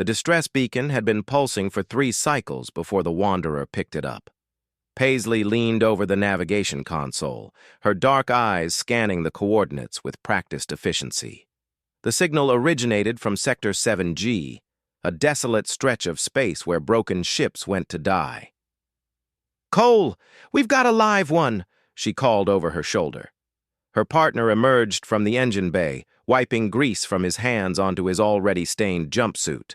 The distress beacon had been pulsing for 3 cycles before the Wanderer picked it up. Paisley leaned over the navigation console, her dark eyes scanning the coordinates with practiced efficiency. The signal originated from Sector 7G, a desolate stretch of space where broken ships went to die. "Cole, we've got a live one," she called over her shoulder. Her partner emerged from the engine bay, wiping grease from his hands onto his already stained jumpsuit.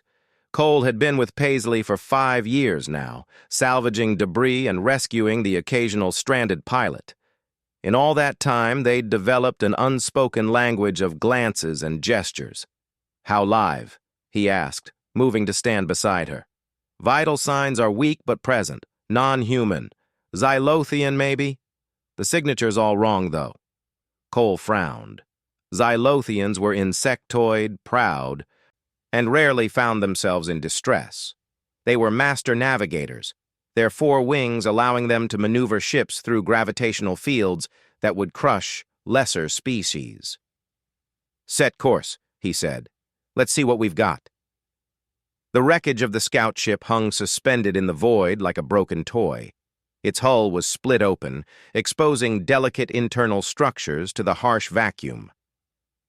Cole had been with Paisley for 5 years now, salvaging debris and rescuing the occasional stranded pilot. In all that time, they'd developed an unspoken language of glances and gestures. "How live?" he asked, moving to stand beside her. "Vital signs are weak but present, non-human. Xylothian, maybe? The signature's all wrong, though." Cole frowned. Xylothians were insectoid, proud, and rarely found themselves in distress. They were master navigators, their 4 wings allowing them to maneuver ships through gravitational fields that would crush lesser species. "Set course," he said. "Let's see what we've got." The wreckage of the scout ship hung suspended in the void like a broken toy. Its hull was split open, exposing delicate internal structures to the harsh vacuum.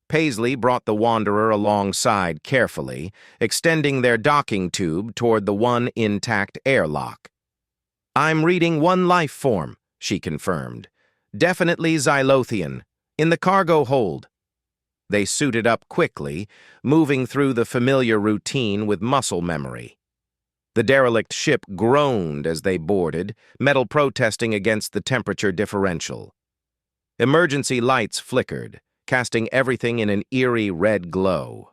Paisley brought the Wanderer alongside carefully, extending their docking tube toward the one intact airlock. "I'm reading 1 life form," she confirmed. "Definitely Xylothian. In the cargo hold." They suited up quickly, moving through the familiar routine with muscle memory. The derelict ship groaned as they boarded, metal protesting against the temperature differential. Emergency lights flickered, casting everything in an eerie red glow.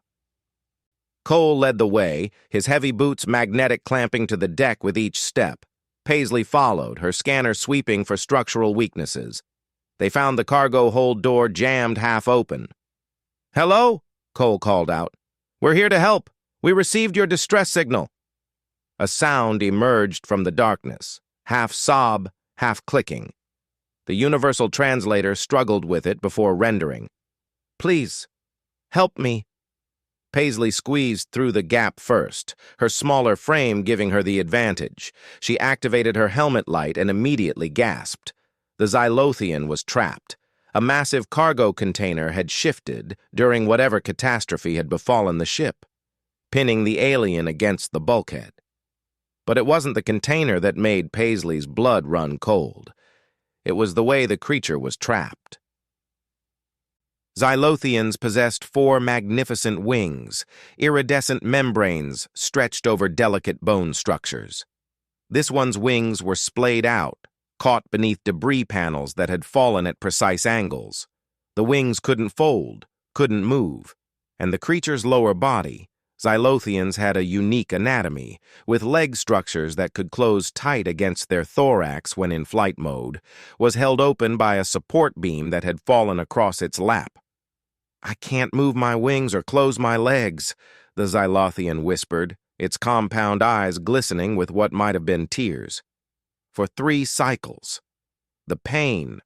Cole led the way, his heavy boots magnetic clamping to the deck with each step. Paisley followed, her scanner sweeping for structural weaknesses. They found the cargo hold door jammed half open. "Hello?" Cole called out. "We're here to help. We received your distress signal." A sound emerged from the darkness, half sob, half clicking. The universal translator struggled with it before rendering. "Please, help me." Paisley squeezed through the gap first, her smaller frame giving her the advantage. She activated her helmet light and immediately gasped. The Xylothian was trapped. A massive cargo container had shifted during whatever catastrophe had befallen the ship, pinning the alien against the bulkhead. But it wasn't the container that made Paisley's blood run cold. It was the way the creature was trapped. Xylothians possessed 4 magnificent wings, iridescent membranes stretched over delicate bone structures. This one's wings were splayed out, caught beneath debris panels that had fallen at precise angles. The wings couldn't fold, couldn't move, and the creature's lower body, Xylothians had a unique anatomy, with leg structures that could close tight against their thorax when in flight mode, was held open by a support beam that had fallen across its lap. "I can't move my wings or close my legs," the Xylothian whispered, its compound eyes glistening with what might have been tears. "For 3 cycles. The pain."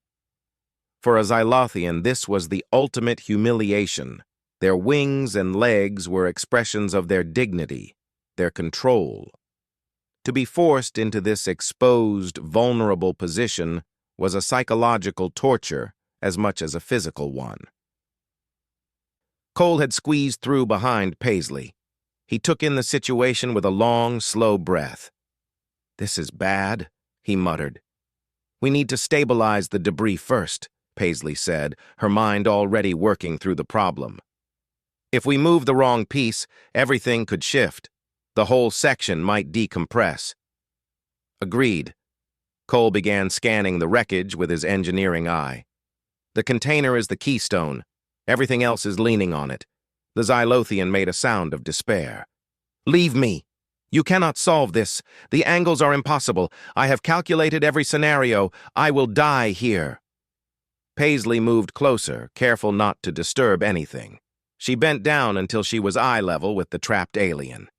For a Xylothian, this was the ultimate humiliation. Their wings and legs were expressions of their dignity, their control. To be forced into this exposed, vulnerable position was a psychological torture as much as a physical one. Cole had squeezed through behind Paisley. He took in the situation with a long, slow breath. "This is bad," he muttered. "We need to stabilize the debris first," Paisley said, her mind already working through the problem. "If we move the wrong piece, everything could shift. The whole section might decompress." "Agreed." Cole began scanning the wreckage with his engineering eye. "The container is the keystone. Everything else is leaning on it." The Xylothian made a sound of despair. "Leave me. You cannot solve this. The angles are impossible. I have calculated every scenario. I will die here." Paisley moved closer, careful not to disturb anything. She bent down until she was eye level with the trapped alien.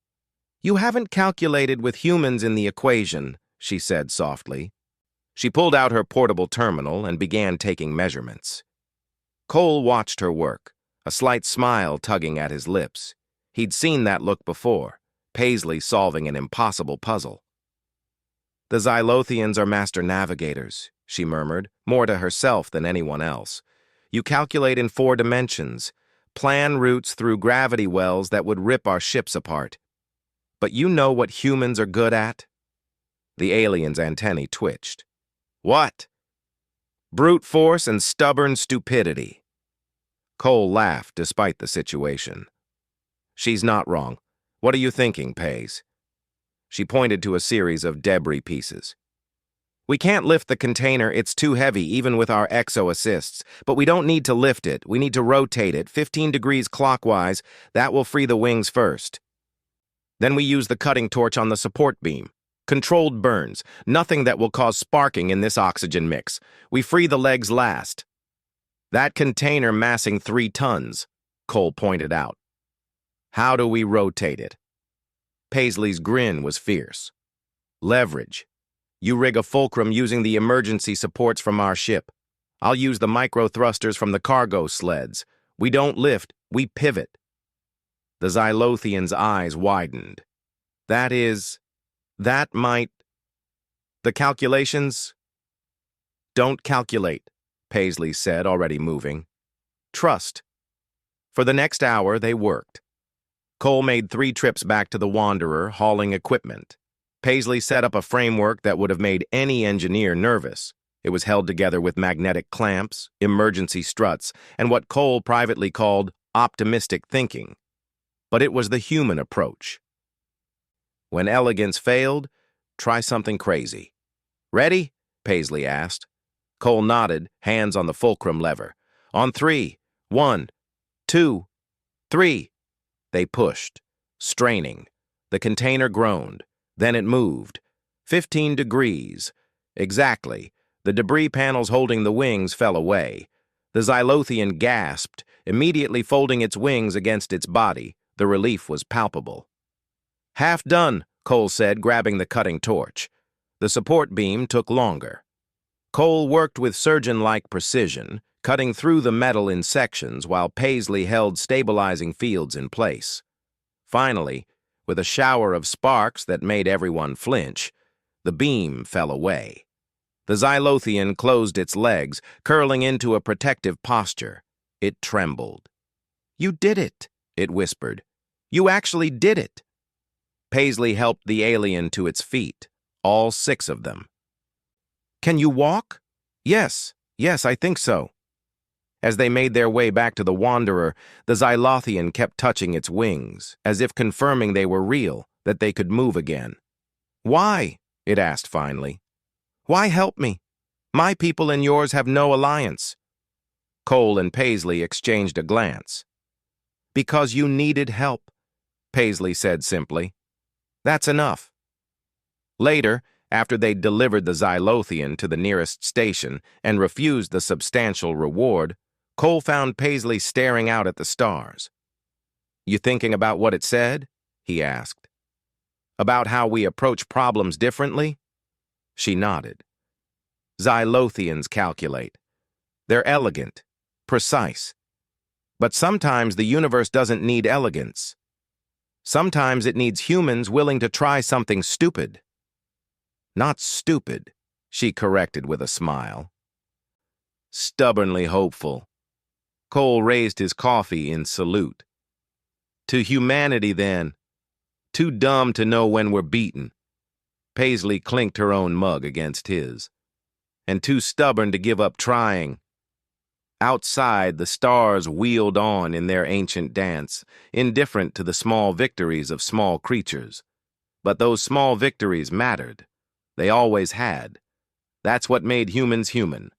"You haven't calculated with humans in the equation," she said softly. She pulled out her portable terminal and began taking measurements. Cole watched her work, a slight smile tugging at his lips. He'd seen that look before. Paisley solving an impossible puzzle. The Xylothians are master navigators, she murmured, more to herself than anyone else. You calculate in 4 dimensions, plan routes through gravity wells that would rip our ships apart. But you know what humans are good at? The alien's antennae twitched. What? Brute force and stubborn stupidity. Cole laughed despite the situation. She's not wrong. What are you thinking, Paige? She pointed to a series of debris pieces. We can't lift the container, it's too heavy, even with our exo assists. But we don't need to lift it, we need to rotate it, 15 degrees clockwise. That will free the wings first. Then we use the cutting torch on the support beam. Controlled burns, nothing that will cause sparking in this oxygen mix. We free the legs last. That container massing 3 tons, Cole pointed out. How do we rotate it? Paisley's grin was fierce. Leverage. You rig a fulcrum using the emergency supports from our ship. I'll use the micro thrusters from the cargo sleds. We don't lift, we pivot. The Xylothian's eyes widened. That might... The calculations? Don't calculate, Paisley said, already moving. Trust. For the next hour, they worked. Cole made 3 trips back to the Wanderer, hauling equipment. Paisley set up a framework that would have made any engineer nervous. It was held together with magnetic clamps, emergency struts, and what Cole privately called optimistic thinking. But it was the human approach. When elegance failed, try something crazy. Ready? Paisley asked. Cole nodded, hands on the fulcrum lever. On 3. 1, 2, 3. They pushed, straining. The container groaned. Then it moved. 15 degrees. Exactly. The debris panels holding the wings fell away. The Xylothian gasped, immediately folding its wings against its body. The relief was palpable. Half done, Cole said, grabbing the cutting torch. The support beam took longer. Cole worked with surgeon-like precision, cutting through the metal in sections while Paisley held stabilizing fields in place. Finally, with a shower of sparks that made everyone flinch, the beam fell away. The Xylothian closed its legs, curling into a protective posture. It trembled. You did it, it whispered. You actually did it. Paisley helped the alien to its feet, all 6 of them. Can you walk? Yes, I think so. As they made their way back to the Wanderer, the Xylothian kept touching its wings, as if confirming they were real, that they could move again. Why? It asked finally. Why help me? My people and yours have no alliance. Cole and Paisley exchanged a glance. Because you needed help, Paisley said simply. That's enough. Later, after they'd delivered the Xylothian to the nearest station and refused the substantial reward, Cole found Paisley staring out at the stars. You thinking about what it said? He asked. About how we approach problems differently? She nodded. Xylothians calculate. They're elegant, precise. But sometimes the universe doesn't need elegance. Sometimes it needs humans willing to try something stupid. Not stupid, she corrected with a smile. Stubbornly hopeful. Cole raised his coffee in salute. To humanity, then. Too dumb to know when we're beaten. Paisley clinked her own mug against his. And too stubborn to give up trying. Outside, the stars wheeled on in their ancient dance, indifferent to the small victories of small creatures. But those small victories mattered. They always had. That's what made humans human.